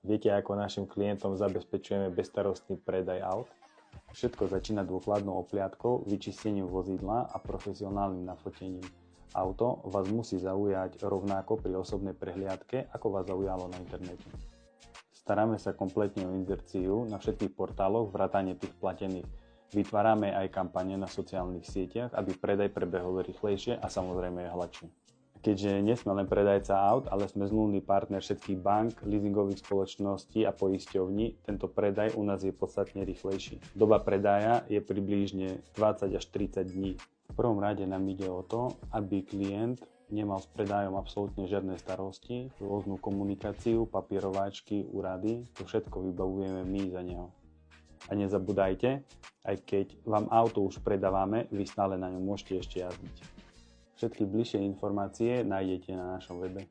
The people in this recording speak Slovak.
Viete, ako našim klientom zabezpečujeme bezstarostný predaj aut? Všetko začína dôkladnou obhliadkou, vyčistením vozidla a profesionálnym nafotením. Auto vás musí zaujať rovnako pri osobnej prehliadke, ako vás zaujalo na internete. Staráme sa kompletne o inzerciu na všetkých portáloch vrátane tých platených. Vytvárame aj kampane na sociálnych sieťach, aby predaj prebehol rýchlejšie a samozrejme aj hladšie. Keďže nie sme len predajca aut, ale sme zmluvný partner všetkých bank, leasingových spoločností a poisťovní, tento predaj u nás je podstatne rýchlejší. Doba predaja je približne 20 až 30 dní. V prvom rade nám ide o to, aby klient nemal s predajom absolútne žiadne starosti, rôznu komunikáciu, papierováčky, úrady, to všetko vybavujeme my za neho. A nezabúdajte, aj keď vám auto už predávame, vy stále na ňom môžete ešte jazdiť. Všetky bližšie informácie nájdete na našom webe.